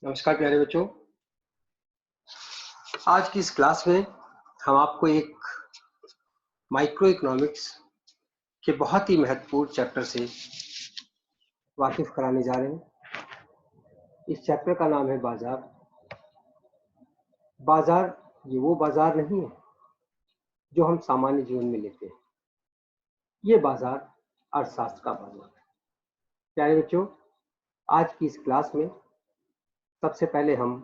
नमस्कार प्यारे बच्चों। आज की इस क्लास में हम आपको एक माइक्रो इकोनॉमिक्स के बहुत ही महत्वपूर्ण चैप्टर से वाकिफ कराने जा रहे हैं। इस चैप्टर का नाम है बाजार। बाजार ये वो बाजार नहीं है जो हम सामान्य जीवन में लेते हैं। ये बाजार अर्थशास्त्र का बाजार है। प्यारे बच्चों, आज की इस क्लास में सबसे पहले हम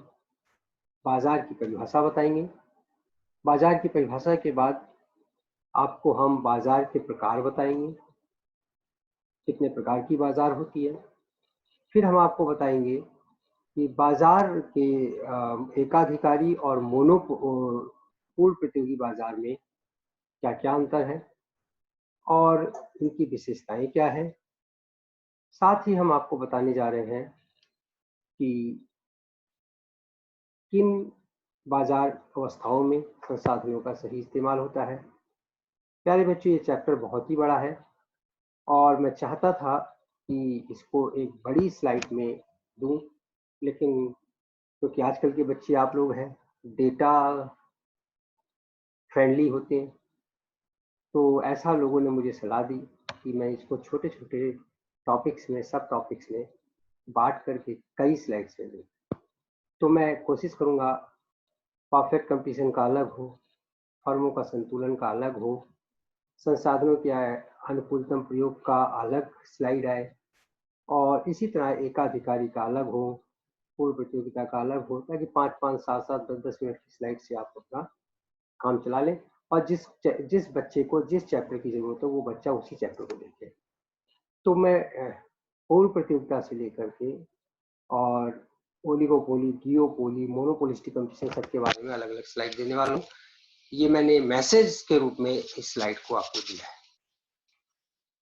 बाजार की परिभाषा बताएंगे। बाजार की परिभाषा के बाद आपको हम बाजार के प्रकार बताएंगे, कितने प्रकार की बाजार होती है। फिर हम आपको बताएंगे कि बाजार के एकाधिकारी और मोनोपोल प्रतियोगी बाजार में क्या क्या अंतर है और इनकी विशेषताएं क्या है। साथ ही हम आपको बताने जा रहे हैं कि किन बाजार अवस्थाओं में संसाधनों का सही इस्तेमाल होता है। प्यारे बच्चों, ये चैप्टर बहुत ही बड़ा है और मैं चाहता था कि इसको एक बड़ी स्लाइड में दूं, लेकिन क्योंकि आजकल के बच्चे आप लोग हैं, डेटा फ्रेंडली होते हैं, तो ऐसा लोगों ने मुझे सलाह दी कि मैं इसको छोटे छोटे टॉपिक्स में, सब टॉपिक्स में बांट करके कई स्लाइड्स में दूं। तो मैं कोशिश करूंगा परफेक्ट कंपटीशन का अलग हो, फर्मों का संतुलन का अलग हो, संसाधनों के अनुकूलतम प्रयोग का अलग स्लाइड आए और इसी तरह एकाधिकारी का अलग हो, पूर्व प्रतियोगिता का अलग हो, ताकि 5-5, 7-7, 10-10 मिनट की स्लाइड से आप अपना काम चला लें और जिस बच्चे को जिस चैप्टर की जरूरत हो वो बच्चा उसी चैप्टर को देखे। तो मैं पूर्व प्रतियोगिता से लेकर के और ओलिगोपोली, डिओपोली, मोनोपोलिस्टिक कंपटीशन सबके बारे में अलग अलग स्लाइड देने वाला हूँ। ये मैंने मैसेज के रूप में इस स्लाइड को आपको दिया है।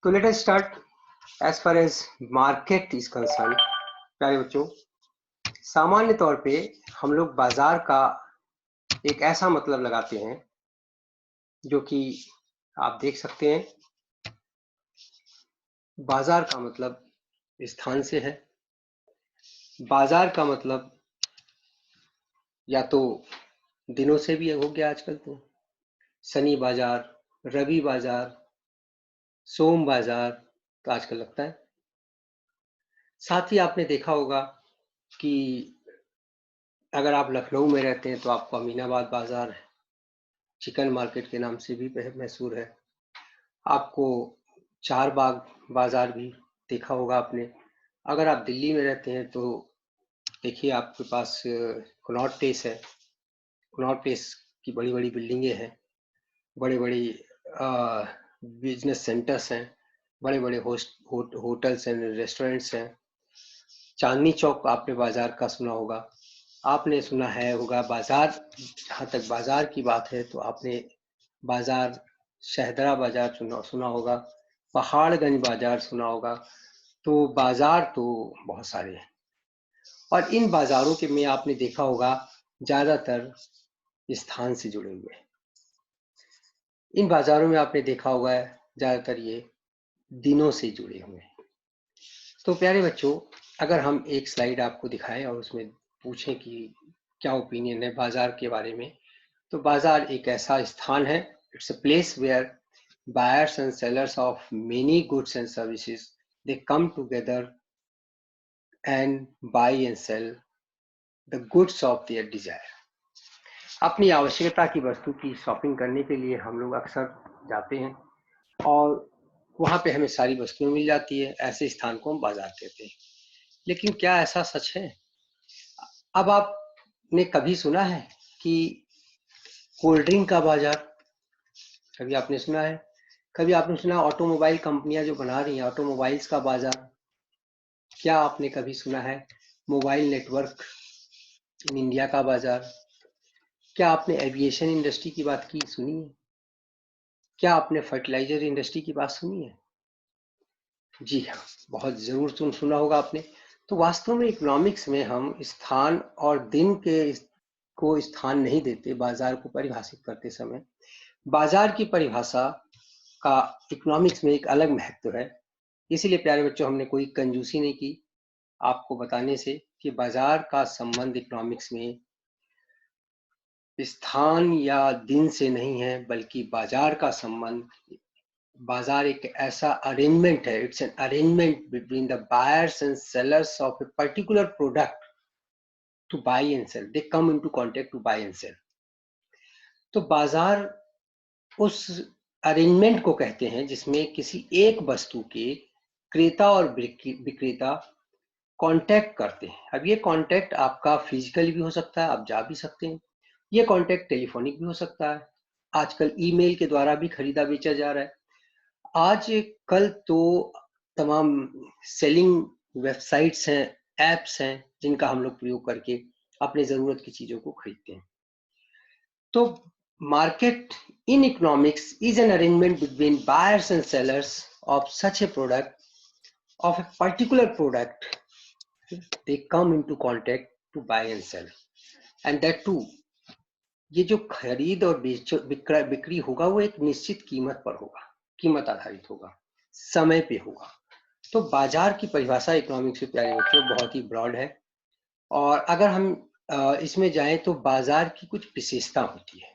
तो let us start as far as market is concern. प्यारे बच्चों, सामान्य तौर पे हम लोग बाजार का एक ऐसा मतलब लगाते हैं जो कि आप देख सकते हैं। बाजार का मतलब स्थान से है। बाजार का मतलब या तो दिनों से भी हो गया आजकल, तो शनि बाजार, रवि बाजार, सोम बाजार तो आजकल लगता है। साथ ही आपने देखा होगा कि अगर आप लखनऊ में रहते हैं तो आपको अमीनाबाद बाजार है, चिकन मार्केट के नाम से भी मशहूर है। आपको चार बाग बाजार भी देखा होगा आपने। अगर आप दिल्ली में रहते हैं तो देखिए, आपके पास कनॉट प्लेस है। कनॉट प्लेस की बड़ी बड़ी बिल्डिंगें हैं, बड़े बड़ी बिजनेस सेंटर्स हैं, बड़े बड़े होटल्स एंड रेस्टोरेंट्स हैं। चांदनी चौक आपने बाजार का सुना होगा। आपने सुना है होगा बाजार, जहाँ तक बाजार की बात है तो आपने बाजार शहदरा बाजार सुना होगा, पहाड़गंज बाजार सुना होगा। तो बाजार तो बहुत सारे हैं और इन बाजारों के में आपने देखा होगा ज्यादातर स्थान से जुड़े हुए हैं। इन बाजारों में आपने देखा होगा ज्यादातर ये दिनों से जुड़े हुए हैं। तो प्यारे बच्चों, अगर हम एक स्लाइड आपको दिखाएं और उसमें पूछें कि क्या ओपिनियन है बाजार के बारे में, तो बाजार एक ऐसा स्थान है, it's a place where buyers and sellers of many goods and services they come together and buy and sell the goods of their desire। अपनी आवश्यकता की वस्तु की शॉपिंग करने के लिए हम लोग अक्सर जाते हैं और वहां पे हमें सारी वस्तुएं मिल जाती है। ऐसे स्थान को हम बाजार कहते हैं। लेकिन क्या ऐसा सच है? अब आपने कभी सुना है कि कोल्ड ड्रिंक का बाजार? कभी आपने सुना है? कभी आपने सुना ऑटोमोबाइल कंपनियां जो बना रही हैं ऑटोमोबाइल्स का बाजार? क्या आपने कभी सुना है मोबाइल नेटवर्क इन इंडिया का बाजार? क्या आपने एविएशन इंडस्ट्री की बात की सुनी है? क्या आपने फर्टिलाइजर इंडस्ट्री की बात सुनी है? जी हाँ, बहुत जरूर सुना होगा आपने। तो वास्तव में इकोनॉमिक्स में हम स्थान और दिन के को स्थान नहीं देते बाजार को परिभाषित करते समय। बाजार की परिभाषा का इकोनॉमिक्स में एक अलग महत्व है। इसीलिए प्यारे बच्चों, हमने कोई कंजूसी नहीं की। आपको बताने से कि बाजार का संबंध इकोनॉमिक्स में स्थान या दिन से नहीं है, बल्कि बाजार का संबंध, बाजार एक ऐसा अरेंजमेंट है, it's an arrangement between the buyers and sellers of a particular product to buy and sell. They come into contact to buy and sell. तो बाजार उस अरेंजमेंट को कहते हैं जिसमें किसी एक वस्तु के क्रेता और विक्रेता कांटेक्ट करते हैं. अब ये कांटेक्ट आपका फिजिकली भी हो सकता है, आप जा भी सकते हैं. ये कांटेक्ट टेलीफोनिक भी हो सकता है. आजकल ईमेल के द्वारा भी खरीदा बेचा जा रहा है. आज कल तो तमाम सेलिंग वेबसाइट्स हैं, एप्स हैं, जिनका हम लोग प्रयोग करके अपने जरूरत की चीजों को खरीदते हैं. तो market in economics is an arrangement between buyers and sellers of such a product, of a particular product. They come into contact to buy and sell, and that too, ये जो खरीद और बिक्री होगा वो एक निश्चित कीमत पर होगा, कीमत आधारित होगा, समय पे होगा. तो बाजार की परिभाषा इकोनॉमिक्स से प्यारे बच्चों बहुत ही ब्रॉड है. और अगर हम इसमें जाएं तो बाजार की कुछ विशेषता होती है.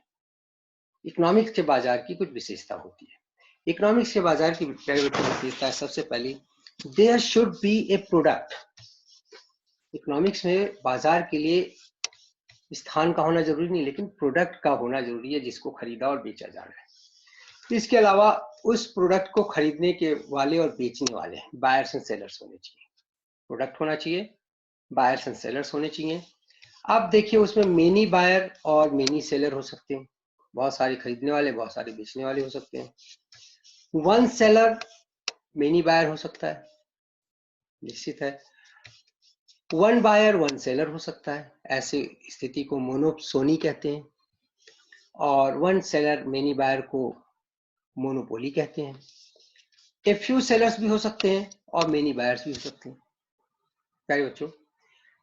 इकोनॉमिक्स के बाजार की कुछ विशेषता होती है. इकोनॉमिक्स के बाजार की विशेषता है, सबसे पहली, there should be a product. Economics में बाजार के लिए स्थान का होना जरूरी नहीं, लेकिन प्रोडक्ट का होना जरूरी है जिसको खरीदा और बेचा जा रहा है. इसके अलावा उस प्रोडक्ट को खरीदने के वाले और बेचने वाले बायर्स एंड सेलर्स होने चाहिए. प्रोडक्ट होना चाहिए, बायर्स एंड सेलर्स होने चाहिए. आप देखिए उसमें मेनी बायर और मेनी सेलर हो सकते हैं. बहुत सारे खरीदने वाले, बहुत सारे बेचने वाले हो सकते हैं. वन सेलर मेनी बायर हो सकता है, निश्चित है. वन बायर वन सेलर हो सकता है, ऐसी स्थिति को मोनोसोनी कहते हैं. और वन सेलर मेनी बायर को मोनोपोली कहते हैं. ए फ्यू सेलर्स भी हो सकते हैं और मेनी बायर्स भी हो सकते हैं. प्यारे बच्चों,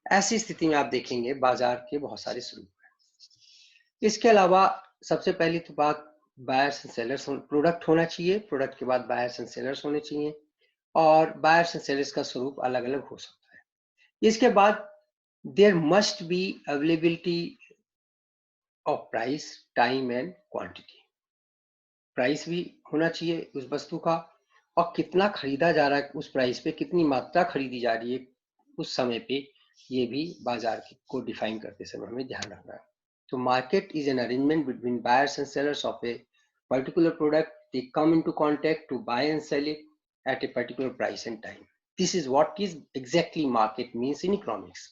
ऐसी स्थिति में आप देखेंगे बाजार के बहुत सारे स्वरूप हैं. इसके अलावा सबसे पहली तो बात, बायर्स एंड सेलर्स, प्रोडक्ट होना चाहिए, प्रोडक्ट के बाद बायर्स एंड सेलर्स होने चाहिए, और बायर्स एंड सेलर्स का स्वरूप अलग अलग हो सकता है. इसके बाद there must be availability of price, time and quantity. Price भी होना चाहिए उस वस्तु का, और कितना खरीदा जा रहा है उस प्राइस पे, कितनी मात्रा खरीदी जा रही है उस समय पे, ये भी बाजार को डिफाइन करते समय हमें ध्यान रखना है. So market is an arrangement between buyers and sellers of a particular product. They come into contact to buy and sell it at a particular price and time. This is what is exactly market means in economics.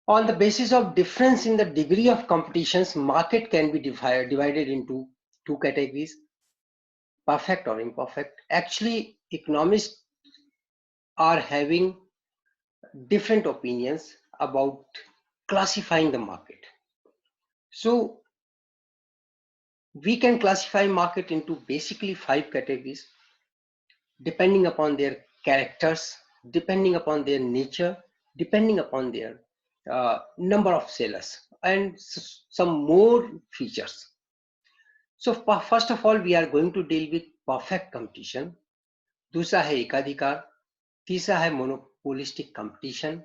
On the basis of difference in the degree of competitions, market can be divided into two categories, perfect or imperfect. Actually, economists are having different opinions about classifying the market. So we can classify market into basically 5 categories depending upon their characters, depending upon their nature, depending upon their number of sellers and some more features. So first of all, we are going to deal with perfect competition. दूसरा है एकाधिकार, तीसरा है monopolistic competition,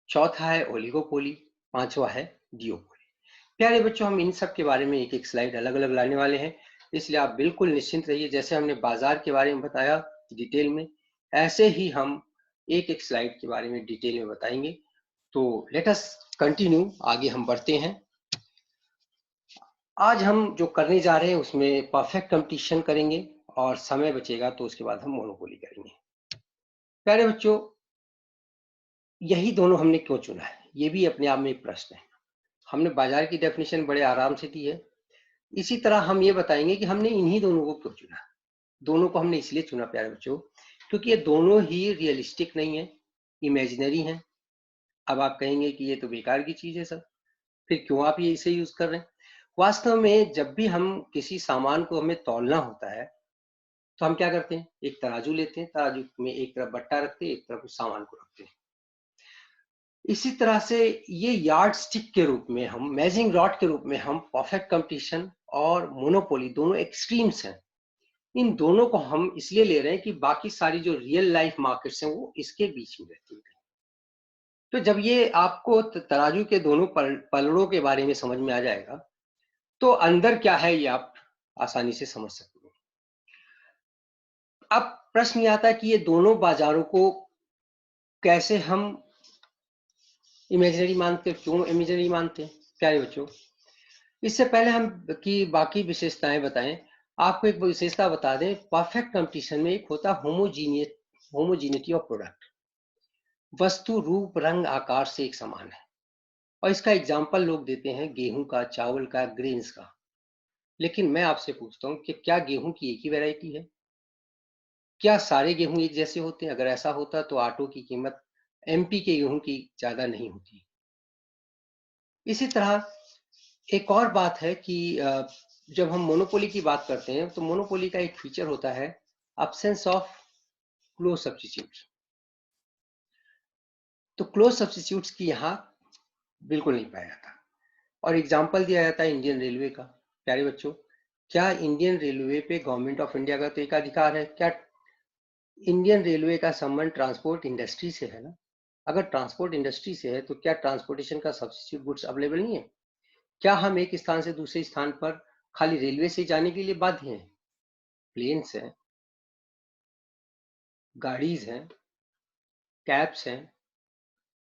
चौथा है oligopoly, पांचवा है डिओपोली. प्यारे बच्चों, हम इन सब के बारे में एक एक स्लाइड अलग अलग लाने वाले हैं, इसलिए आप बिल्कुल निश्चिंत रहिए. जैसे हमने बाजार के बारे में बताया डिटेल में, ऐसे ही हम एक एक स्लाइड के बारे में डिटेल में बताएंगे. तो लेट अस कंटिन्यू, आगे हम बढ़ते हैं. आज हम जो करने जा रहे हैं उसमें परफेक्ट कंपटीशन करेंगे, और समय बचेगा तो उसके बाद हम मोनोपोली करेंगे. प्यारे बच्चों, यही दोनों हमने क्यों चुना है, ये भी अपने आप में एक प्रश्न है. हमने बाजार की डेफिनेशन बड़े आराम से दी है, इसी तरह हम ये बताएंगे कि हमने इन्हीं दोनों को क्यों चुना. दोनों को हमने इसलिए चुना प्यारे बच्चों, क्योंकि ये दोनों ही रियलिस्टिक नहीं है, इमेजिनरी हैं. अब आप कहेंगे कि ये तो बेकार की चीज है सर, फिर क्यों आप ये इसे यूज कर रहे हैं. वास्तव में जब भी हम किसी सामान को हमें तौलना होता है तो हम क्या करते हैं, एक तराजू लेते हैं, तराजू में एक तरफ बट्टा रखते हैं, एक तरफ उस सामान को रखते हैं. इसी तरह से ये यार्ड स्टिक के रूप में, हम मेजरिंग रॉड के रूप में, हम परफेक्ट कंपटीशन और मोनोपोली दोनों एक्सट्रीम्स हैं. इन दोनों को हम इसलिए ले रहे हैं कि बाकी सारी जो रियल लाइफ मार्केट्स हैं वो इसके बीच में रहती है. तो जब ये आपको तराजू के दोनों पलड़ों के बारे में समझ में आ जाएगा, तो अंदर क्या है ये आप आसानी से समझ सकते हैं। अब प्रश्न ये आता है कि ये दोनों बाजारों को कैसे हम इमेजिनरी मानते हैं, क्यों इमेजिनरी मानते हैं प्यारे बच्चों। इससे पहले हम की बाकी विशेषताएं बताएं, आपको एक विशेषता बता दें, परफेक्ट कंपटीशन में एक होता होमोजीनिटी ऑफ प्रोडक्ट। वस्तु रूप रंग आकार से एक समान है, और इसका एग्जाम्पल लोग देते हैं गेहूं का, चावल का, ग्रेन्स का। लेकिन मैं आपसे पूछता हूं कि क्या गेहूं की एक ही वैरायटी है? क्या सारे गेहूं एक जैसे होते हैं? अगर ऐसा होता तो आटो की कीमत एमपी के गेहूं की ज्यादा नहीं होती। इसी तरह एक और बात है कि जब हम मोनोपोली की बात करते हैं तो मोनोपोली का एक फीचर होता है एब्सेंस ऑफ क्लोज सब्स्टिट्यूट। तो क्लोज सब्स्टिट्यूट्स की यहाँ बिल्कुल नहीं पाया जाता। और एग्जाम्पल दिया जाता है इंडियन रेलवे का। प्यारे बच्चों, क्या इंडियन रेलवे पे गवर्नमेंट ऑफ इंडिया का तो एक अधिकार है? क्या इंडियन रेलवे का संबंध ट्रांसपोर्ट इंडस्ट्री से है ना? अगर ट्रांसपोर्ट इंडस्ट्री से है तो क्या ट्रांसपोर्टेशन का सब्स्टिट्यूट गुड्स अवेलेबल नहीं है? क्या हम एक स्थान से दूसरे स्थान पर खाली रेलवे से जाने के लिए बाध्य हैं? प्लेन्स हैं, गाड़ीज हैं, कैब्स हैं,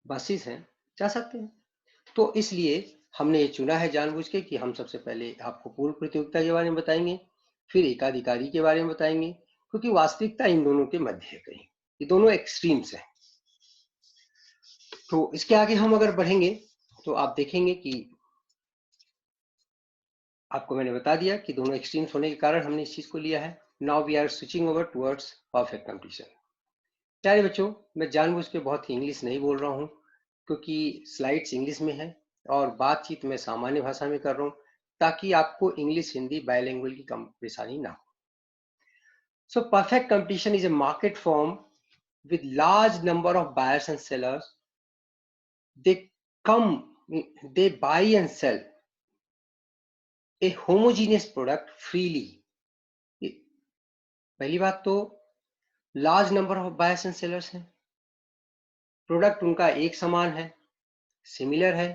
बसेस हैं, जा सकते हैं। तो इसलिए हमने ये चुना है जानबूझ के कि हम सबसे पहले आपको पूर्ण प्रतियोगिता के बारे में बताएंगे, फिर एकाधिकारी के बारे में बताएंगे, क्योंकि वास्तविकता इन दोनों के मध्य है कहीं। ये दोनों एक्सट्रीम्स हैं। तो इसके आगे हम अगर बढ़ेंगे तो आप देखेंगे कि आपको मैंने बता दिया कि दोनों एक्सट्रीम्स होने के कारण हमने इस चीज को लिया है। Now we are switching over towards perfect competition. प्यारे बच्चों, मैं जानबूझ के बहुत ही इंग्लिश नहीं बोल रहा हूँ, क्योंकि स्लाइड्स इंग्लिश में है और बातचीत मैं सामान्य भाषा में कर रहा हूँ, ताकि आपको इंग्लिश हिंदी बायलैंग्वेज की कम परेशानी ना हो। So perfect competition is a market form with large number of buyers and sellers. They come, they buy and sell a homogeneous product freely. पहली बात तो large number of buyers and sellers हैं, product उनका एक समान है, similar है,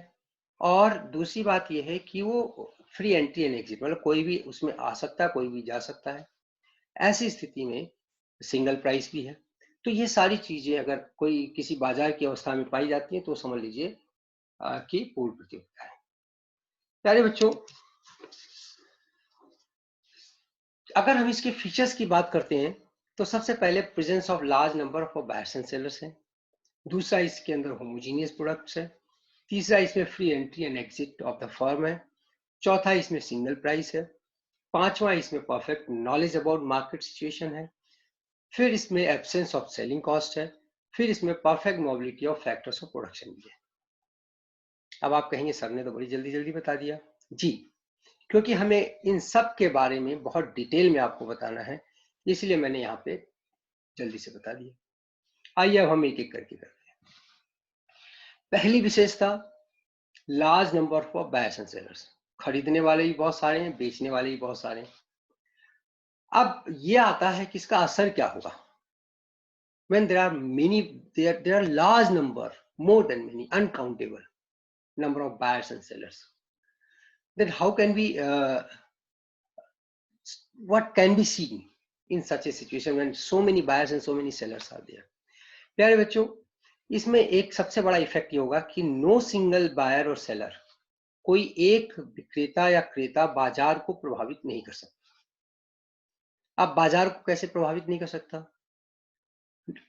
और दूसरी बात यह है कि वो फ्री एंट्री एंड एग्जिट, मतलब कोई भी उसमें आ सकता है, कोई भी जा सकता है। ऐसी स्थिति में सिंगल प्राइस भी है। तो ये सारी चीजें अगर कोई किसी बाजार की अवस्था में पाई जाती है तो समझ लीजिए कि पूर्ण प्रतियोगिता है। प्यारे बच्चों, अगर हम इसके फीचर्स की बात करते हैं तो सबसे पहले presence of large number of buyers and sellers है, दूसरा इसके अंदर होमोजीनियस प्रोडक्ट्स है, तीसरा इसमें free entry and exit of the firm है, चौथा इसमें सिंगल प्राइस है, पांचवा इसमें perfect knowledge about market situation है, फिर इसमें एब्सेंस ऑफ सेलिंग कॉस्ट है, फिर इसमें perfect mobility of factors of production भी है। अब आप कहेंगे सर ने तो बड़ी जल्दी जल्दी बता दिया। जी, क्योंकि हमें इन सब के बारे में बहुत डिटेल में आपको बताना है, इसलिए मैंने यहाँ पे जल्दी से बता दिया। आइए अब हम एक एक करके करते हैं। पहली विशेषता, large number of buyers and sellers. खरीदने वाले भी बहुत सारे हैं, बेचने वाले भी बहुत सारे हैं। अब ये आता है कि इसका असर क्या होगा when there are many, there are large number, more than many, uncountable number of buyers and sellers. Then how can we what can be seen in such a situation when so many buyers and so many sellers are there? प्यारे बच्चों, इसमें एक सबसे बड़ा effect ये होगा कि no single buyer और सेलर, कोई एक विक्रेता या क्रेता बाजार को प्रभावित नहीं कर सकता। अब बाजार को कैसे प्रभावित नहीं कर सकता?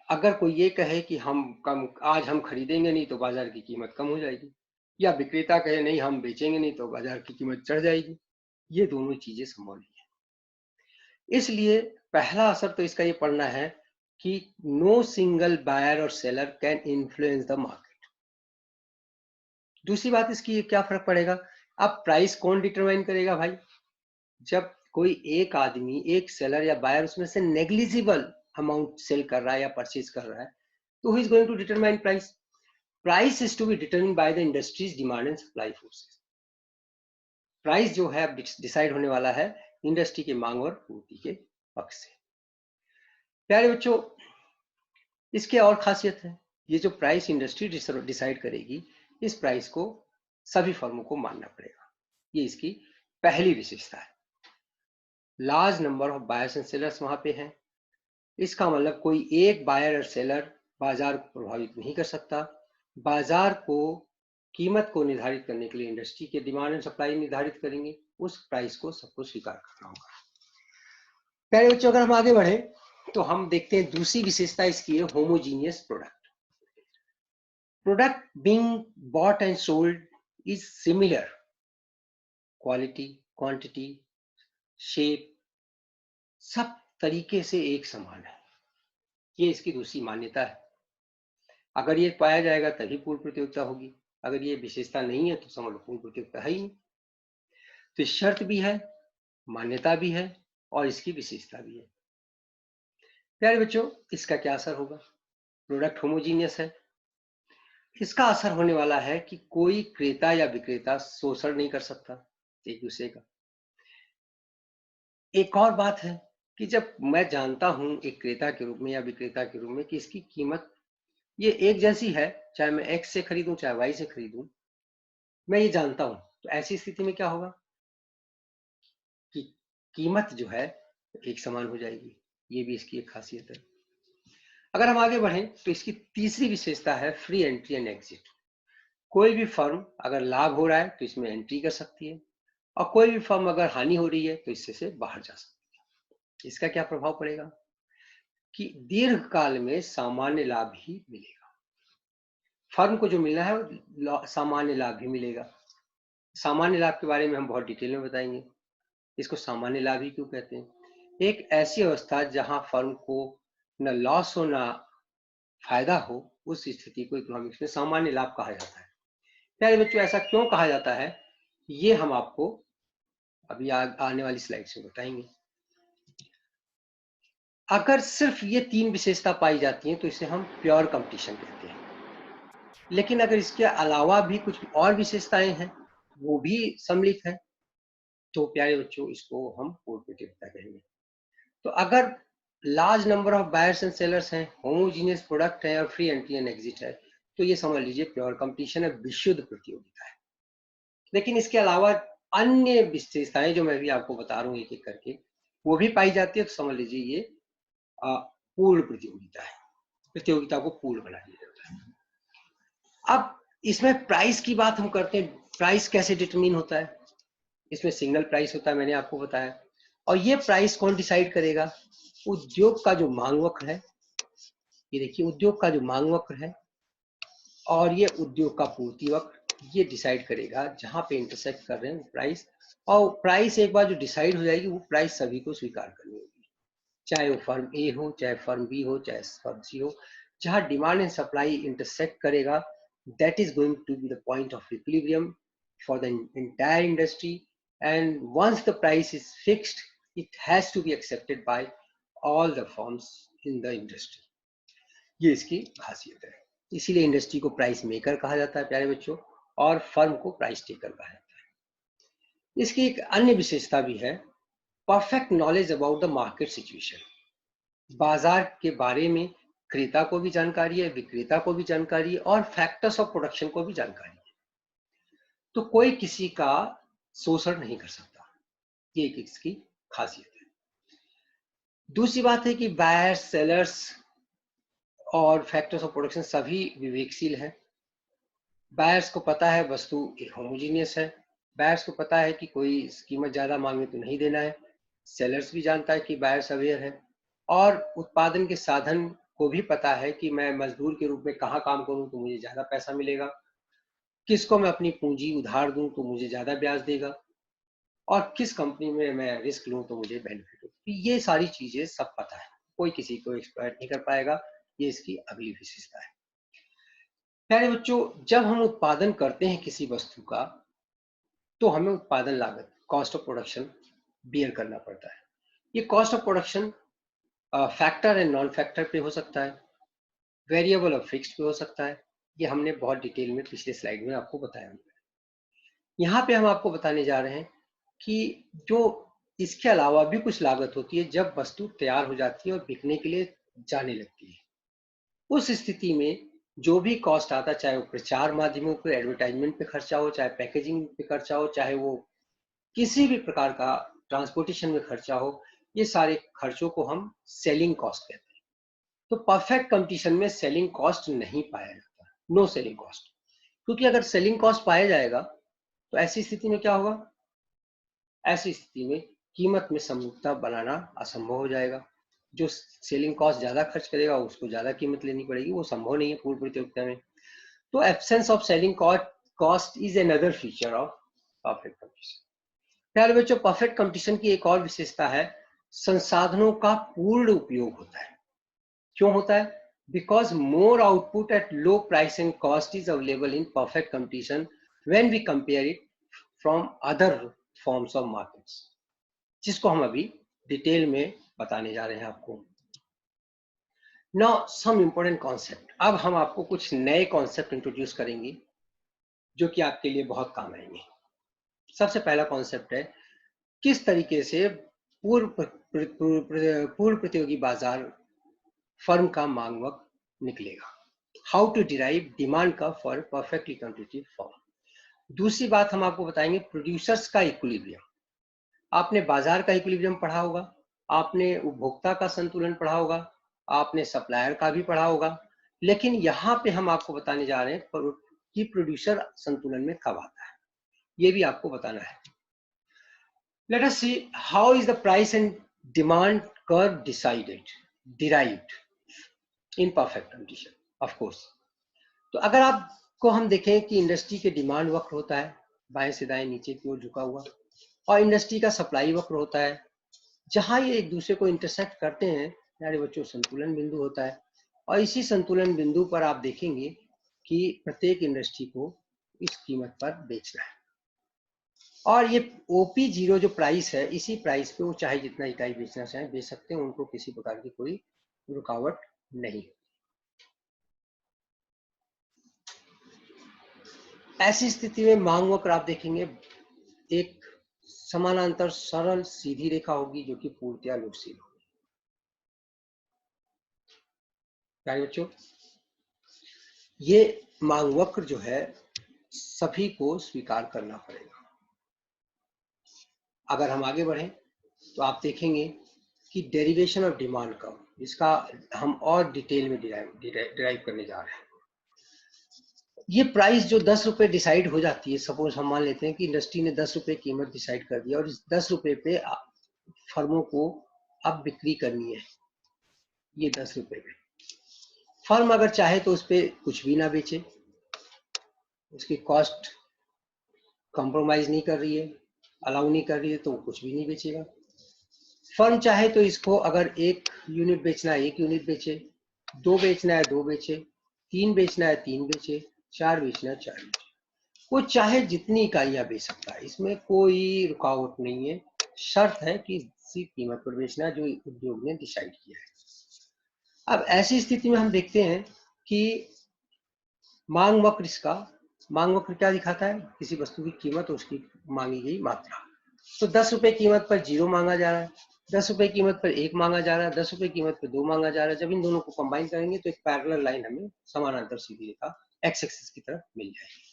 अगर कोई ये कहे कि आज हम खरीदेंगे नहीं तो बाजार की कीमत कम हो जाएगी, या विक्रेता कहे नहीं हम बेचेंगे नहीं तो बाजार की कीमत चढ़ जाएगी, ये दोनों चीजें संभव नहीं है। इसलिए पहला असर तो इसका ये पड़ना है कि नो सिंगल बायर और seller can influence the market. दूसरी बात इसकी क्या फर्क पड़ेगा? अब प्राइस कौन डिटरमाइन करेगा भाई? जब कोई एक आदमी, एक सेलर या बायर उसमें से नेग्लिजिबल अमाउंट सेल कर रहा है या परचेज कर रहा है, तो who is going to determine price? Price is to be determined by the industries demand and supply forces. Price जो है डिसाइड होने वाला है इंडस्ट्री के मांग और पूर्ति के पक्ष से। प्यारे बच्चों, इसके और खासियत है। ये जो प्राइस इंडस्ट्री डिसाइड करेगी, इस प्राइस को सभी फर्मों को मानना पड़ेगा। ये इसकी पहली विशेषता है। Large number of buyers and sellers वहां पे हैं। इसका मतलब कोई एक बायर और सेलर बाजार को प्रभावित नहीं कर सकता। बाजार को कीमत को निर्धारित करने के लिए इंडस्ट्री के डिमांड एंड सप्लाई निर्धारित करेंगे, उस प्राइस को सबको स्वीकार करना होगा। प्यारे बच्चों, अगर हम आगे बढ़े तो हम देखते हैं दूसरी विशेषता इसकी है homogeneous product. Product being bought and sold is similar, quality, quantity, shape सब तरीके से एक समान है। ये इसकी दूसरी मान्यता है। अगर ये पाया जाएगा तभी पूर्ण प्रतियोगिता होगी, अगर ये विशेषता नहीं है तो समझ लो पूर्ण प्रतियोगिता है ही नहीं। तो शर्त भी है, मान्यता भी है और इसकी विशेषता भी है। प्यारे बच्चों, इसका क्या असर होगा? प्रोडक्ट होमोजीनियस है, इसका असर होने वाला है कि कोई क्रेता या विक्रेता शोषण नहीं कर सकता एक दूसरे का। एक और बात है कि जब मैं जानता हूं एक क्रेता के रूप में या विक्रेता के रूप में कि इसकी कीमत ये एक जैसी है, चाहे मैं एक्स से खरीदूं चाहे वाई से खरीदूं, मैं ये जानता हूं, तो ऐसी स्थिति में क्या होगा कि कीमत जो है एक समान हो जाएगी। ये भी इसकी एक खासियत है। अगर हम आगे बढ़ें तो इसकी तीसरी विशेषता है फ्री एंट्री एंड एग्जिट। कोई भी फर्म अगर लाभ हो रहा है तो इसमें एंट्री कर सकती है और कोई भी फर्म अगर हानि हो रही है तो इससे से बाहर जा सकती है। इसका क्या प्रभाव पड़ेगा कि दीर्घ काल में सामान्य लाभ ही मिलेगा। फर्म को जो मिलना है वो सामान्य लाभ ही मिलेगा। सामान्य लाभ के बारे में हम बहुत डिटेल में बताएंगे। इसको सामान्य लाभ ही क्यों कहते हैं? एक ऐसी अवस्था जहां फर्म को न लॉस हो ना फायदा हो, उस स्थिति को इकोनॉमिक्स में सामान्य लाभ कहा जाता है। प्यारे बच्चों, ऐसा क्यों कहा जाता है ये हम आपको अभी आने वाली स्लाइड से बताएंगे। अगर सिर्फ ये तीन विशेषता पाई जाती हैं तो इसे हम प्योर कंपटीशन कहते हैं। लेकिन अगर इसके अलावा भी कुछ और विशेषताएं हैं, वो भी सम्मिलित है, तो प्यारे बच्चों इसको हम पूर्ण प्रतियोगिता कहेंगे। तो अगर large number of buyers and sellers हैं, होमोजीनियस प्रोडक्ट है और फ्री एंट्री एंड एग्जिट है, तो ये समझ लीजिए प्योर कंपटीशन है, विशुद्ध प्रतियोगिता है। लेकिन इसके अलावा अन्य विशेषताएं जो मैं भी आपको बता रहा हूँ एक एक करके, वो भी पाई जाती है, तो समझ लीजिए ये पूर्ण प्रतियोगिता है। प्रतियोगिता को पूर्ण बना दिया जाता है। अब इसमें प्राइस की बात हम करते हैं। प्राइस कैसे डिटरमिन होता है? इसमें सिंगल प्राइस होता है, मैंने आपको बताया। और ये प्राइस कौन डिसाइड करेगा? उद्योग का जो मांग वक्र है, ये देखिए उद्योग का जो मांग वक्र है और ये उद्योग का पूर्ति वक्र, ये डिसाइड करेगा जहां पे इंटरसेक्ट कर रहे हैं प्राइस। और प्राइस एक बार जो डिसाइड हो जाएगी, वो प्राइस सभी को स्वीकार करनी होगी, चाहे वो फर्म ए हो, चाहे फर्म बी हो, चाहे फर्म सी हो। जहां डिमांड एंड सप्लाई इंटरसेक्ट करेगा, that is going to be the point of equilibrium for the entire industry, and once the price is fixed, it has to be accepted by all the firms in the industry. ये इसकी खासियत है। इसीलिए industry को price maker कहा जाता है प्यारे बच्चों, और फर्म को प्राइस टेकर कहा जाता है। इसकी एक अन्य विशेषता भी है, perfect knowledge about the market situation. बाजार के बारे में क्रेता को भी जानकारी है, विक्रेता को भी जानकारी है और फैक्टर्स ऑफ प्रोडक्शन को भी जानकारी है, तो कोई किसी का शोषण नहीं कर सकता। ये एक इसकी खासियत है। दूसरी बात है कि बायर्स, सेलर्स और फैक्टर्स ऑफ प्रोडक्शन सभी विवेकशील है। बायर्स को पता है वस्तु एक होमोजीनियस है, बायर्स को पता है कि कोई कीमत ज्यादा मांगे तो नहीं देना है। सेलर्स भी जानता है कि बायर्स अवेयर है, और उत्पादन के साधन को भी पता है कि मैं मजदूर के रूप में कहाँ काम करूं तो मुझे ज्यादा पैसा मिलेगा, किसको मैं अपनी पूंजी उधार दूं तो मुझे ज्यादा ब्याज देगा, और किस कंपनी में मैं रिस्क लूं तो मुझे बेनिफिट हो। ये सारी चीजें सब पता है, कोई किसी को एक्सप्लॉइट नहीं कर पाएगा। ये इसकी अगली विशेषता है। प्यारे बच्चों, जब हम उत्पादन करते हैं किसी वस्तु का, तो हमें उत्पादन लागत, कॉस्ट ऑफ प्रोडक्शन बियर करना पड़ता है। ये cost of production factor and non factor पे हो सकता है, वेरिएबल और फिक्स्ड पे हो सकता है। ये हमने बहुत डिटेल में पिछले स्लाइड में आपको बताया। यहाँ पे हम आपको बताने जा रहे हैं कि जो इसके अलावा भी कुछ लागत होती है जब वस्तु तैयार हो जाती है और बिकने के लिए जाने लगती है। उस स्थिति में जो भी कॉस्ट आता है, चाहे वो प्रचार माध्यमों पे, एडवर्टाइजमेंट पे खर्चा हो, चाहे पैकेजिंग पे खर्चा हो, चाहे वो किसी भी प्रकार का ट्रांसपोर्टेशन में खर्चा हो, ये सारे खर्चों को हम सेलिंग कॉस्ट कहते हैं। तो परफेक्ट कंपटीशन में सेलिंग कॉस्ट नहीं पाया जाता, नो सेलिंग कॉस्ट। क्योंकि अगर सेलिंग कॉस्ट पाया जाएगा तो ऐसी स्थिति में क्या होगा, ऐसी स्थिति में कीमत में समरूपता बनाना असंभव हो जाएगा। जो सेलिंग कॉस्ट ज्यादा खर्च करेगा उसको ज्यादा कीमत लेनी पड़ेगी, वो संभव नहीं है पूर्ण प्रतियोगिता में। तो absence of selling cost is another feature of perfect competition. प्यारे बच्चों, परफेक्ट कंपटीशन की एक और विशेषता है, संसाधनों का पूर्ण उपयोग होता है। क्यों होता है? Because more output at low price and cost is available in perfect competition when we compare it from other forms of markets, जिसको हम अभी डिटेल में बताने जा रहे हैं आपको। Now some important concept. अब हम आपको कुछ नए कॉन्सेप्ट इंट्रोड्यूस करेंगे जो कि आपके लिए बहुत काम आएंगे। सबसे पहला कॉन्सेप्ट है, किस तरीके से पूर्व प्रतियोगी बाजार फर्म का मांग वक्र निकलेगा। How to derive demand curve for perfectly competitive firm. दूसरी बात हम आपको बताएंगे, प्रोड्यूसर्स का इक्विलिब्रियम। आपने बाजार का इक्विलिब्रियम पढ़ा होगा, आपने उपभोक्ता का संतुलन पढ़ा होगा, आपने सप्लायर का भी पढ़ा होगा, लेकिन यहाँ पे हम आपको बताने जा रहे हैं कि प्रोड्यूसर संतुलन में कब आता है, ये भी आपको बताना है। Let us see how is the price and demand curve derived in perfect condition, of course. तो अगर आपको हम देखें कि इंडस्ट्री के डिमांड वक्र होता है बाएं से दाएं नीचे की ओर झुका हुआ, और इंडस्ट्री का सप्लाई वक्र होता है, जहां ये एक दूसरे को इंटरसेक्ट करते हैं, यानी बच्चों संतुलन बिंदु होता है। और इसी संतुलन बिंदु पर आप देखेंगे कि प्रत्येक इंडस्ट्री को इस कीमत पर बेचना है, और ये OP0 जो प्राइस है, इसी प्राइस पे वो चाहे जितना इकाई बेचना चाहे बेच सकते हैं, उनको किसी प्रकार की कोई रुकावट नहीं। ऐसी स्थिति में मांग वक्र आप देखेंगे, एक समानांतर सरल सीधी रेखा होगी जो कि पूर्णतया लोकशील होगी। प्यारे बच्चों, ये मांग वक्र जो है सभी को स्वीकार करना पड़ेगा। अगर हम आगे बढ़ें तो आप देखेंगे कि डेरिवेशन ऑफ डिमांड कर्व, इसका हम और डिटेल में डिराइव करने जा रहे हैं। ये प्राइस जो 10 रुपए डिसाइड हो जाती है, सपोज हम मान लेते हैं कि इंडस्ट्री ने 10 रुपए कीमत डिसाइड कर दिया और इस 10 रुपए पे फर्मों को अब बिक्री करनी है। ये 10 रुपए पे फर्म अगर चाहे तो उस पर कुछ भी ना बेचे, उसकी कॉस्ट कॉम्प्रोमाइज नहीं कर रही है, अलाउ नहीं कर रही है, तो वो कुछ भी नहीं बेचेगा। फर्म चाहे तो इसको अगर 1 यूनिट बेचना है 1 यूनिट बेचे, 2 बेचना है 2 बेचे, 3 बेचना है 3 बेचे, 4 बेचना है 4 बेचे। वो चाहे जितनी इकाइयां बेच सकता है, इसमें कोई रुकावट नहीं है। शर्त है कि इसी कीमत पर बेचना जो उद्योग ने डिसाइड किया है। अब ऐसी स्थिति में हम देखते हैं कि मांग वक्र, इसका मांग वक्र क्या दिखाता है, किसी वस्तु की कीमत और उसकी मांगी गई मात्रा। तो 10 रुपए कीमत पर 0 मांगा जा रहा है, 10 रुपए कीमत पर 1 मांगा जा रहा है, 10 रुपए कीमत पर 2 मांगा जा रहा है। जब इन दोनों को कंबाइन करेंगे तो एक पैरेलल लाइन हमें समानांतर सीधी रेखा एक्स एक्सिस की तरफ मिल जाएगी।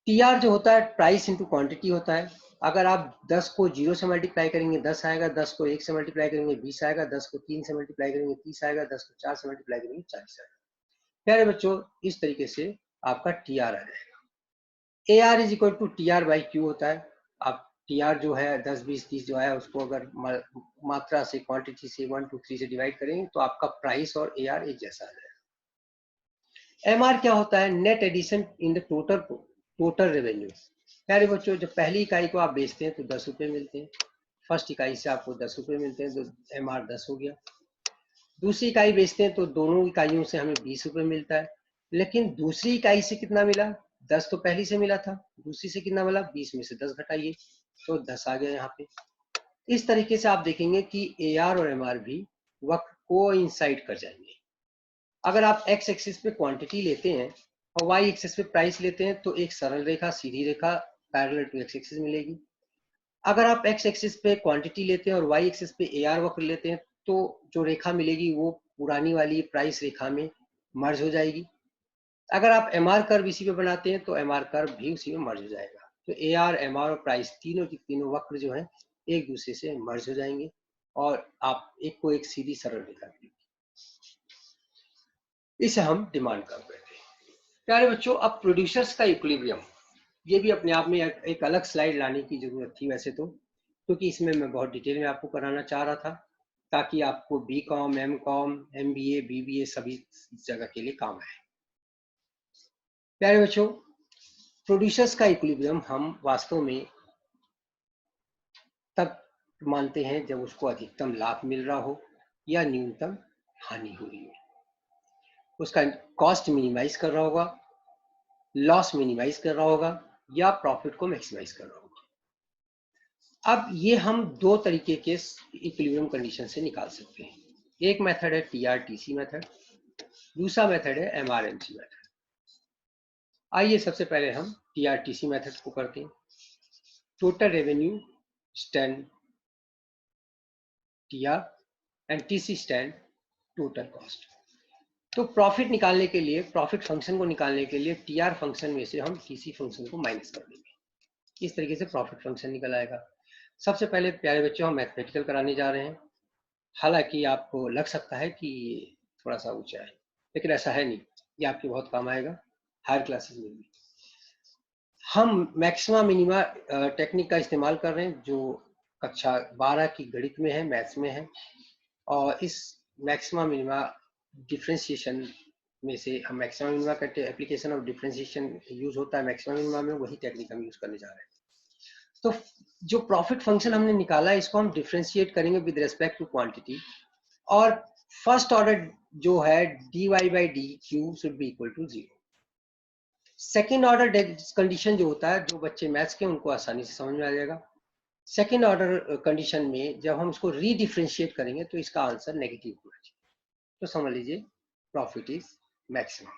TR जो होता है प्राइस इंटू क्वांटिटी होता है। अगर आप 10 को 0 से मल्टीप्लाई करेंगे 10 आएगा, 10 को 1 से मल्टीप्लाई करेंगे 20 आएगा, 10 को 3 से मल्टीप्लाई करेंगे 30 आएगा, 10 को 4 से मल्टीप्लाई करेंगे 40 आएगा। प्यारे बच्चों, इस तरीके से आपका TR आ जाएगा। AR is equal to TR by Q होता है। आप TR जो है 10 20 30 जो है उसको अगर मात्रा से, क्वांटिटी से 1 2 3 से डिवाइड करेंगे तो आपका प्राइस और AR एक जैसा आ जाएगा। MR क्या होता है, net addition in the total revenue. प्यारे बच्चों, जब पहली इकाई को आप बेचते हैं तो 10 रुपए मिलते हैं, फर्स्ट इकाई से आपको 10 रुपए मिलते हैं, तो MR 10 हो गया। दूसरी इकाई बेचते हैं तो दोनों इकाइयों से हमें 20 रुपए मिलता है, लेकिन दूसरी इकाई से कितना मिला, 10 तो पहली से मिला था, दूसरी से कितना मिला, 20 में से 10 घटाइए तो 10 आ गया यहाँ पे। इस तरीके से आप देखेंगे कि AR और MR भी वक्र को इंसाइड कर जाएंगे। अगर आप एक्स एक्सिस पे क्वांटिटी लेते हैं और वाई एक्सिस पे प्राइस लेते हैं तो एक सरल रेखा, सीधी रेखा पैरेलल टू एक्स एक्सिस मिलेगी। अगर आप एक्स एक्सिस पे क्वांटिटी लेते हैं और वाई एक्सिस पे AR वक्र लेते हैं तो जो रेखा मिलेगी वो पुरानी वाली प्राइस रेखा में मर्ज हो जाएगी। अगर आप एमआर कर्व इसी पे बनाते हैं तो एमआर कर्व भी उसी में मर्ज हो जाएगा। तो एआर, एमआर और प्राइस तीनों की तीनों वक्र जो है एक दूसरे से मर्ज हो जाएंगे और आप एक को एक सीधी सरल रेखा देंगे। इसे हम डिमांड कर्व कहते हैं। प्यारे बच्चों, अब प्रोड्यूसर्स का इक्विलिब्रियम, ये भी अपने आप में एक अलग स्लाइड लाने की जरूरत थी वैसे तो, क्योंकि इसमें मैं बहुत डिटेल में आपको कराना चाह रहा था ताकि आपको B Com, M Com, M B A, B B A सभी जगह के लिए काम आए। प्यारे बच्चों, प्रोड्यूसर्स का इक्विलिब्रियम हम वास्तव में तब मानते हैं जब उसको अधिकतम लाभ मिल रहा हो या न्यूनतम हानि हो रही हो। उसका कॉस्ट मिनिमाइज कर रहा होगा, लॉस मिनिमाइज कर रहा होगा या प्रॉफिट को मैक्सिमाइज कर रहा होगा। अब ये हम दो तरीके के इक्विलिब्रियम कंडीशन से निकाल सकते हैं। एक मेथड है टीआरटीसी मेथड, दूसरा मेथड है एमआरएमसी मेथड। आइए सबसे पहले हम टीआरटीसी मेथड को करते हैं। Total revenue stand TR and TC stand total cost. तो प्रॉफिट निकालने के लिए, प्रॉफिट फंक्शन को निकालने के लिए टीआर फंक्शन में से हम टीसी फंक्शन को माइनस कर देंगे। इस तरीके से प्रॉफिट फंक्शन निकल आएगा। सबसे पहले प्यारे बच्चों हम मैथमेटिकल कराने जा रहे हैं। हालांकि आपको लग सकता है कि थोड़ा सा ऊंचा है, लेकिन ऐसा है नहीं, ये आपके बहुत काम आएगा हायर क्लासेस में भी। हम मैक्सिमा मिनिमा टेक्निक का इस्तेमाल कर रहे हैं जो कक्षा 12 की गणित में है, मैथ्स में है। और इस मैक्सिमा मिनिमा डिफ्रेंशिएशन में से हम मैक्सिमा मिनिमा करते हैं, एप्लीकेशन ऑफ डिफ्रेंशिएशन यूज होता है मैक्सिमा मिनिमा में, वही टेक्निक हम यूज करने जा रहे हैं। तो जो प्रॉफिट फंक्शन हमने निकाला है इसको हम डिफ्रेंशिएट करेंगे विद रिस्पेक्ट टू क्वांटिटी, और फर्स्ट ऑर्डर जो है dy by dq should be equal to 0। Second order condition जो होता है, जो बच्चे मैथ्स के उनको आसानी से समझ में आ जाएगा। सेकेंड ऑर्डर कंडीशन में जब हम इसको रीडिफ्रेंशिएट करेंगे तो इसका आंसर नेगेटिव होना चाहिए। तो समझ लीजिए प्रॉफिट इज मैक्सिमम।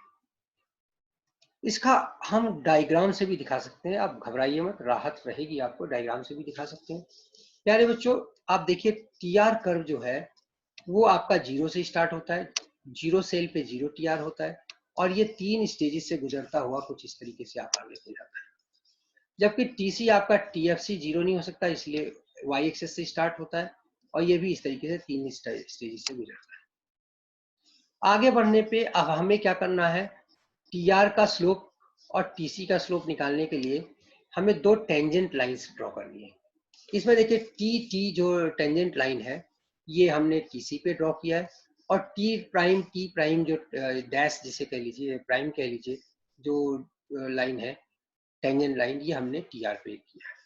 इसका हम डायग्राम से भी दिखा सकते हैं, आप घबराइए मत, राहत रहेगी आपको, डायग्राम से भी दिखा सकते हैं। प्यारे बच्चों आप देखिए टीआर कर्व जो है वो आपका जीरो से स्टार्ट होता है, जीरो सेल पे जीरो टीआर होता है और ये 3 स्टेजेस से गुजरता हुआ कुछ इस तरीके से आकार लेते जाता है। जबकि टीसी आपका टीएफसी जीरो नहीं हो सकता, इसलिए वाई एक्सेस से स्टार्ट होता है और ये भी इस तरीके से 3 स्टेजेस से गुजरता है। आगे बढ़ने पे अब हमें क्या करना है, टीआर का स्लोप और टीसी का स्लोप निकालने के लिए हमें दो टेंजेंट लाइंस ड्रॉ करनी है। इसमें देखिए टी जो टेंजेंट लाइन है ये हमने टीसी पे ड्रॉ किया है, और टी प्राइम जो डैश जिसे कह लीजिए, प्राइम कह लीजिए, जो लाइन है टेंजेंट लाइन, ये हमने टीआर पे किया है।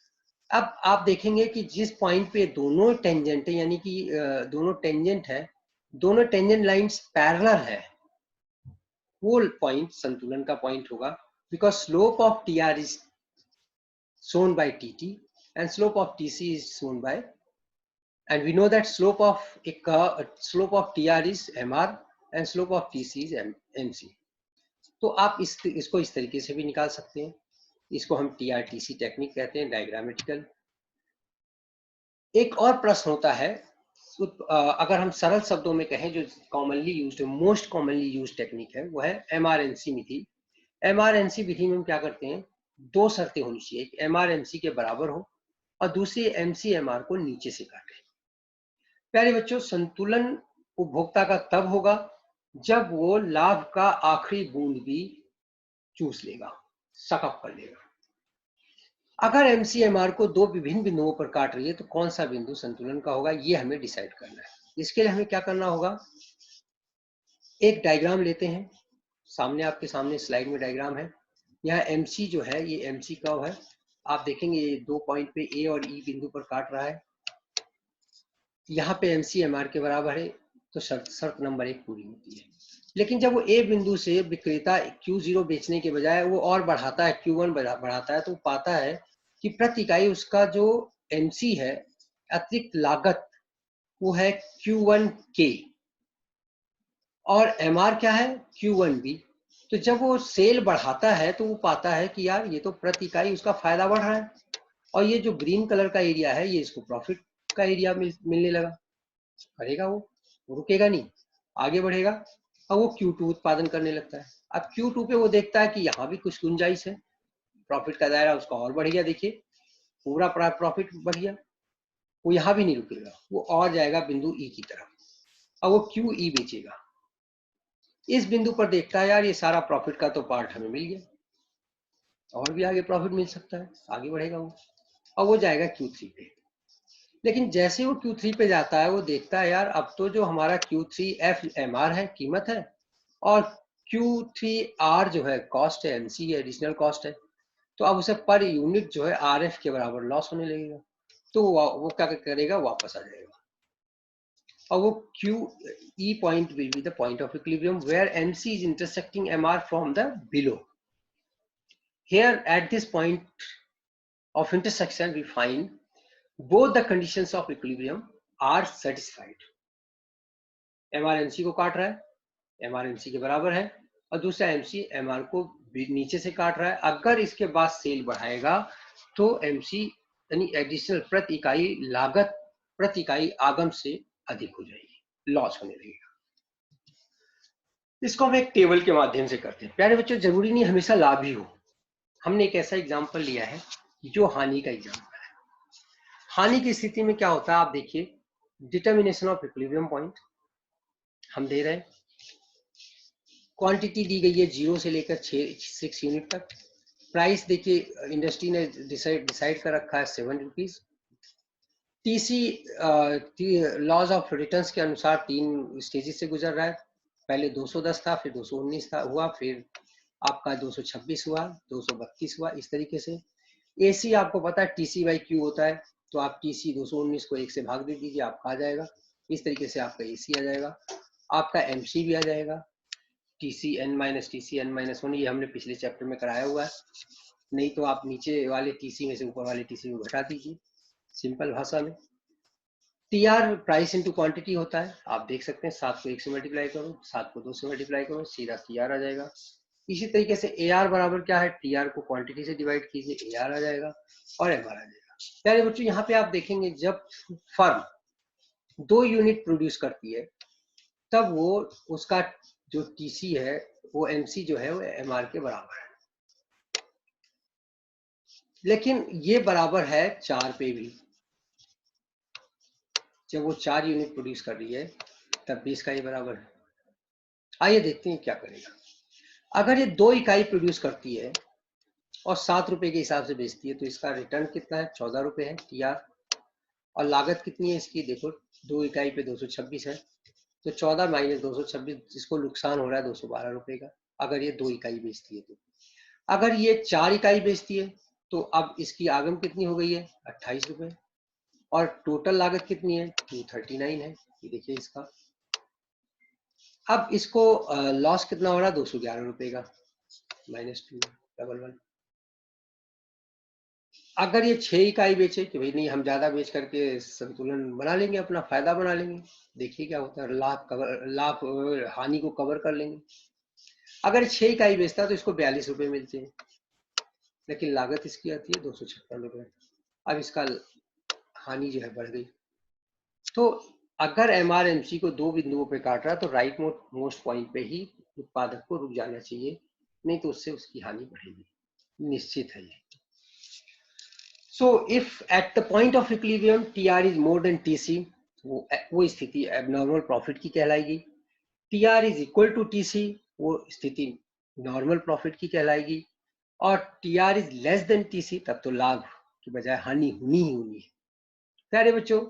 अब आप देखेंगे कि जिस पॉइंट पे दोनों टेंजेंट है, यानी कि दोनों टेंजेंट है, दोनों टेंजेंट लाइंस पैरेलल है, वो पॉइंट संतुलन का पॉइंट होगा, because slope of TR is shown by tt and slope of tc is shown by, and we know that slope of tr is mr and slope of tc is mc। तो आप इसको इस तरीके से भी निकाल सकते हैं। इसको हम टीआरटीसी टेक्निक कहते हैं, डायग्रामेटिकल। एक और प्रश्न होता है, अगर हम सरल शब्दों में कहें, जो commonly used, most commonly used technique है वो है एमआरएनसी विधि। एमआरएनसी विधि में हम क्या करते हैं, दो शर्तें होनी चाहिए, एक एमआरएमसी के बराबर हो और दूसरी एमसीएमआर को नीचे से काटे। प्यारे बच्चों संतुलन उपभोक्ता का तब होगा जब वो लाभ का आखिरी बूंद भी चूस लेगा, सकअप कर लेगा। अगर एमसीएमआर को दो विभिन्न बिंदुओं पर काट रही है तो कौन सा बिंदु संतुलन का होगा, ये हमें डिसाइड करना है। इसके लिए हमें क्या करना होगा, एक डायग्राम लेते हैं, सामने आपके सामने स्लाइड में डायग्राम है। यहाँ MC जो है ये MC कर्व है, आप देखेंगे ये दो पॉइंट पे A और E बिंदु पर काट रहा है। यहाँ पे MCMR के बराबर है, तो शर्त नंबर 1 पूरी होती है। लेकिन जब वो A बिंदु से विक्रेता Q0 बेचने के बजाय वो और बढ़ाता है, Q1 बढ़ाता है, तो पाता है कि प्रति इकाई उसका जो MC है, अतिरिक्त लागत, वो है Q1K और MR क्या है, Q1B। तो जब वो सेल बढ़ाता है तो वो पाता है कि यार ये तो प्रति इकाई उसका फायदा बढ़ रहा है, और ये जो ग्रीन कलर का एरिया है ये इसको प्रॉफिट का एरिया मिलने लगा। करेगा वो रुकेगा नहीं, आगे बढ़ेगा और वो Q2 उत्पादन करने लगता है। अब Q2 पे वो देखता है कि यहाँ भी कुछ गुंजाइश है, प्रॉफिट का दायरा उसका और बढ़ गया, देखिए पूरा प्रॉफिट बढ़ गया, वो यहाँ भी नहीं रुकेगा, वो और जाएगा बिंदु E की तरफ, अब वो QE बेचेगा। इस बिंदु पर देखता है यार ये सारा प्रॉफिट का तो पार्ट हमें मिल गया, और भी आगे प्रॉफिट मिल सकता है, आगे बढ़ेगा वो, और वो जाएगा Q3 पे। लेकिन जैसे वो Q3 पे जाता है वो देखता है यार अब तो जो हमारा Q3 FMR है, कीमत है, और Q3R जो है कॉस्ट है, MC है, एडिशनल कॉस्ट है, तो अब उसे पर यूनिट जो है RF के बराबर लॉस होने लगेगा, तो वो क्या करेगा, वापस आ जाएगा, और वो QE point will be the point of equilibrium where MC is intersecting MR from the below. Here at this point of intersection we find both the conditions of equilibrium are satisfied. MR MC को काट रहा है, MR MC के बराबर है, और दूसरा MC MR को नीचे से काट रहा है। अगर इसके बाद सेल बढ़ाएगा तो MC यानी एडिशनल प्रति इकाई लागत प्रति इकाई आगम से अधिक हो जाएगी, लॉस होने लगेगा। इसको हम एक टेबल के माध्यम से करते हैं। प्यारे बच्चों, जरूरी नहीं हमेशा लाभ ही हो, हमने एक ऐसा एग्जाम्पल लिया है जो हानि का एग्जाम्पल है। हानि की स्थिति में क्या होता है आप देखिए, डिटर्मिनेशन ऑफ इक्विलिब्रियम पॉइंट हम दे रहे हैं, क्वांटिटी दी गई है 0 से लेकर 6 यूनिट तक, प्राइस देखिए इंडस्ट्री ने डिसाइड कर रखा है 7 rupees, TC laws of returns के अनुसार 3 स्टेजेस से गुजर रहा है, पहले 210 था, फिर 219 था हुआ, फिर आपका 226 हुआ, 232 हुआ, इस तरीके से। एसी आपको पता है टीसी बाई क्यू होता है, तो आप टीसी 219 को 1 से भाग दे दीजिए, आपका आ जाएगा, इस तरीके से आपका एसी आ जाएगा, आपका एमसी भी आ जाएगा, TC N minus TC N minus 1, ये हमने पिछले चैप्टर में कराया हुआ है, नहीं तो आप नीचे वाले टीसी में से ऊपर वाले टीसी को घटा दीजिए, सिंपल भाषा में। टीआर प्राइस इनटू क्वांटिटी होता है, आप देख सकते हैं 7 को 1 से मल्टीप्लाई करो, 7 को 2 से मल्टीप्लाई करो, सीधा टीआर आ जाएगा। इसी तरीके से एआर बराबर क्या है, टीआर को क्वांटिटी से डिवाइड कीजिए, एआर आ जाएगा और एमआर आ जाएगा। प्यारे बच्चों, यहाँ पे आप देखेंगे जब फर्म 2 यूनिट प्रोड्यूस करती है तब वो उसका जो टीसी है वो एमसी जो है वो एमआर के बराबर है, लेकिन ये बराबर है 4 पे भी, जब वो 4 यूनिट प्रोड्यूस कर रही है तब भी इसका ये बराबर है। आइए देखते हैं क्या करेगा। अगर ये 2 इकाई प्रोड्यूस करती है और 7 रुपए के हिसाब से बेचती है तो इसका रिटर्न कितना है, 14 रुपए है टीआर, और लागत कितनी है इसकी, देखो 2 इकाई पे 226 है, तो 14 माइनस 226, जिसको नुकसान हो रहा है 212 रुपए का, अगर ये 2 इकाई बेचती है तो। अगर ये 4 इकाई बेचती है तो अब इसकी आगम कितनी हो गई है, 28 रुपए, और टोटल लागत कितनी है, 239 है, ये देखिए इसका। अब इसको लॉस कितना हो रहा है, 211 रुपए का, -211। अगर ये 6 इकाई बेचे कि भाई नहीं हम ज्यादा बेच करके संतुलन बना लेंगे, अपना फायदा बना लेंगे, देखिए क्या होता है, लाभ हानि को कवर कर लेंगे। अगर 6 इकाई बेचता है तो इसको 42 रुपए मिलते हैं, लेकिन लागत इसकी आती है 256 रुपए, अब इसका हानि जो है बढ़ गई। तो अगर एमआरएमसी को 2 बिंदुओं पे काट रहा है तो राइट मोस्ट पॉइंट पे ही उत्पादक को रुक जाना चाहिए, नहीं तो उससे उसकी हानि बढ़ेगी, निश्चित है ये। So if at the point of equilibrium TR is more than TC, वो स्थिति एबनॉर्मल प्रॉफिट की कहलाएगी। TR is equal to TC, वो स्थिति नॉर्मल प्रॉफिट की कहलाएगी, और TR is less than TC, तब तो लाभ की बजाय हानि होनी ही होनी है। प्यारे बच्चों,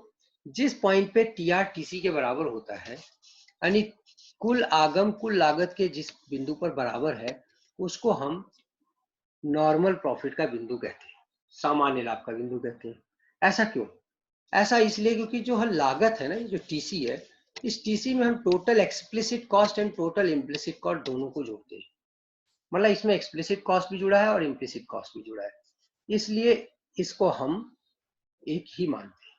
जिस पॉइंट पे TR TC के बराबर होता है, यानी कुल आगम कुल लागत के जिस बिंदु पर बराबर है, उसको हम नॉर्मल प्रॉफिट का बिंदु कहते हैं, सामान्य लाभ का बिंदु कहते हैं। ऐसा क्यों? ऐसा इसलिए क्योंकि जो हर लागत है ना, जो टीसी है, इस टीसी में हम total explicit cost and total implicit cost दोनों को जोड़ते हैं, मतलब इसमें एक्सप्लिसिट कॉस्ट भी जुड़ा है और इम्प्लिसिट कॉस्ट भी जुड़ा है, इसलिए इसको हम एक ही मानते हैं।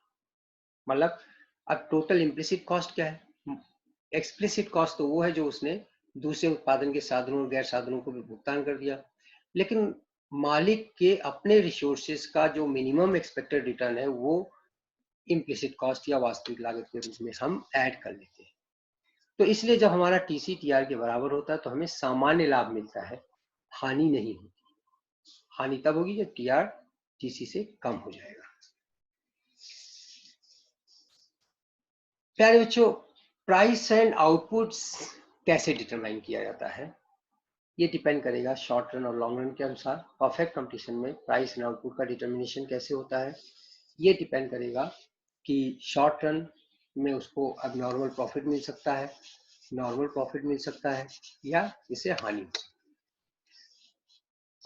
मतलब अब टोटल इम्प्लिसिट कॉस्ट क्या है, एक्सप्लिसिट कॉस्ट तो वो है जो उसने दूसरे उत्पादन के साधनों और गैर साधनों को भी भुगतान कर दिया, लेकिन मालिक के अपने रिसोर्सेज का जो मिनिमम एक्सपेक्टेड रिटर्न है वो इम्प्लिसिट कॉस्ट या वास्तविक लागत के रूप में हम ऐड कर लेते हैं। तो इसलिए जब हमारा टीसी टीआर के बराबर होता है तो हमें सामान्य लाभ मिलता है, हानि नहीं होती। हानि तब होगी जब टीआर टीसी से कम हो जाएगा। प्यारे बच्चों, प्राइस एंड आउटपुट्स कैसे डिटरमाइन किया जाता है? ये डिपेंड करेगा शॉर्ट रन और लॉन्ग रन के अनुसार। परफेक्ट कंपटीशन में प्राइस एंड आउटपुट का डिटर्मिनेशन कैसे होता है, ये डिपेंड करेगा कि शॉर्ट रन में उसको अब नॉर्मल प्रॉफिट मिल सकता है, नॉर्मल प्रॉफिट मिल सकता है, या इसे हानि हो सकती है।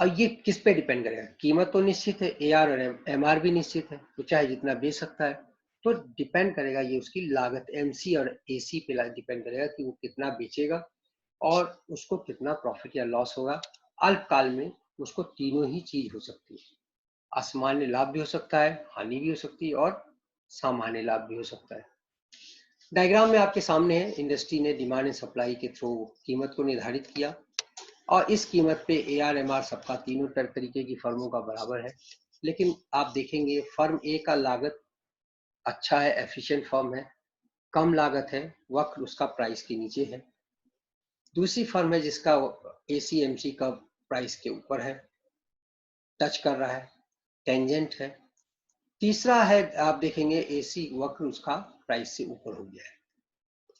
अब ये किस पे डिपेंड करेगा? कीमत तो निश्चित है, एआर और एमआर भी निश्चित है, तो चाहे जितना बेच सकता है। तो डिपेंड करेगा ये उसकी लागत एमसी और एसी पे डिपेंड करेगा कि वो कितना बेचेगा और उसको कितना प्रॉफिट या लॉस होगा। अल्पकाल में उसको तीनों ही चीज हो सकती है, असामान्य लाभ भी हो सकता है, हानि भी हो सकती है और सामान्य लाभ भी हो सकता है। डायग्राम में आपके सामने है, इंडस्ट्री ने डिमांड एंड सप्लाई के थ्रू कीमत को निर्धारित किया और इस कीमत पे एआर एमआर सबका तीनों तरीके की फर्मों का बराबर है। लेकिन आप देखेंगे फर्म ए का लागत अच्छा है, एफिशिएंट फर्म है, कम लागत है, वक्र उसका प्राइस के नीचे है। दूसरी फर्म है जिसका एसीएमसी का प्राइस के ऊपर है, टच कर रहा है, टेंजेंट है। तीसरा है, आप देखेंगे एसी वक्र उसका प्राइस से ऊपर हो गया है।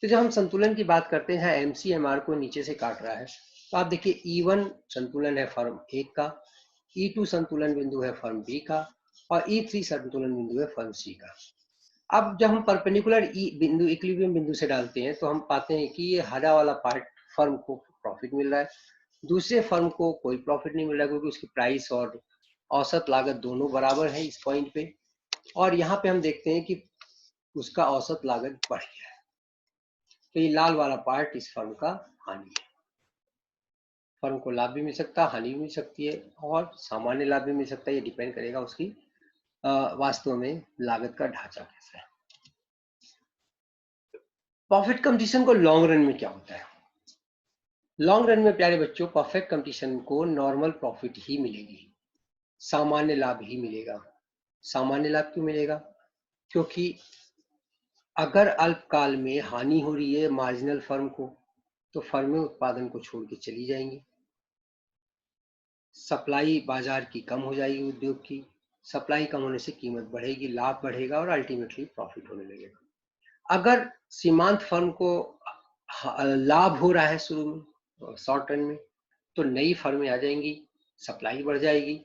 तो जब हम संतुलन की बात करते हैं, एमसीएमआर को नीचे से काट रहा है, तो आप देखिए E1 संतुलन है फर्म एक का, E2 संतुलन बिंदु है फर्म बी का और E3 संतुलन बिंदु है फर्म सी का। अब जब हम परपेंडिकुलर ई बिंदु इक्विलिब्रियम बिंदु से डालते हैं तो हम पाते हैं कि ये हरा वाला पार्ट फर्म को प्रॉफिट मिल रहा है, दूसरे फर्म को कोई प्रॉफिट नहीं मिल रहा है क्योंकि उसकी प्राइस और औसत लागत दोनों बराबर है इस पॉइंट पे। और यहाँ पे हम देखते हैं कि उसका औसत लागत बढ़ गया है, तो ये लाल वाला पार्ट इस फर्म का हानि है। फर्म को लाभ भी मिल सकता है, हानि भी मिल सकती है और सामान्य लाभ भी मिल सकता है। ये डिपेंड करेगा उसकी वास्तव में लागत का ढांचा कैसा है। प्रॉफिट कंपटीशन को लॉन्ग रन में क्या होता है? लॉन्ग रन में प्यारे बच्चों, परफेक्ट कंपटीशन को नॉर्मल प्रॉफिट ही मिलेगी, सामान्य लाभ ही मिलेगा। सामान्य लाभ क्यों मिलेगा? क्योंकि अगर अल्पकाल में हानि हो रही है मार्जिनल फर्म को, तो फर्में उत्पादन को छोड़ के चली जाएंगी, सप्लाई बाजार की कम हो जाएगी, उद्योग की सप्लाई कम होने से कीमत बढ़ेगी, लाभ बढ़ेगा और अल्टीमेटली प्रॉफिट होने लगेगा। अगर सीमांत फर्म को लाभ हो रहा है शुरू में शॉर्ट रन में, तो नई फर्में आ जाएंगी, सप्लाई बढ़ जाएगी,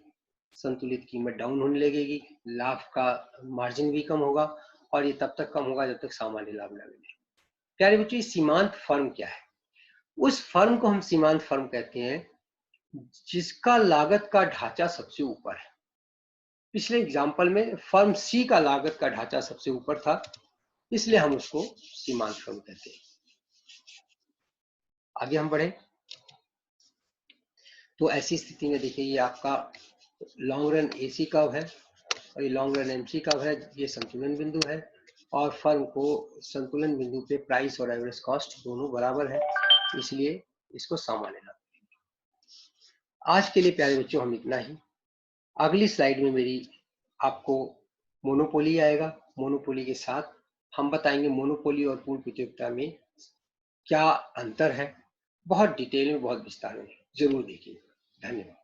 संतुलित कीमत डाउन होने लगेगी, लाभ का मार्जिन भी कम होगा और ये तब तक कम होगा जब तक सामान्य लाभ न मिले। प्यारे बच्चों, सीमांत फर्म क्या है? उस फर्म को हम सीमांत फर्म कहते हैं जिसका लागत का ढांचा सबसे ऊपर है। पिछले एग्जाम्पल में फर्म सी का लागत का ढांचा सबसे ऊपर था, इसलिए हम उसको सीमांत फर्म कहते हैं। आगे हम बढ़े तो ऐसी स्थिति में देखिए, ये आपका लॉन्ग रन एसी कर्व है और ये लॉन्ग रन एमसी कर्व है, ये संतुलन बिंदु है और फर्म को संतुलन बिंदु पे प्राइस और एवरेज कॉस्ट दोनों बराबर है, इसलिए इसको सामान्य लाभ। आज के लिए प्यारे बच्चों हम इतना ही। अगली स्लाइड में मेरी आपको मोनोपोली आएगा, मोनोपोली के साथ हम बताएंगे मोनोपोली और पूर्ण प्रतियोगिता में क्या अंतर है, बहुत डिटेल में, बहुत विस्तार में, जरूर देखिए। धन्यवाद।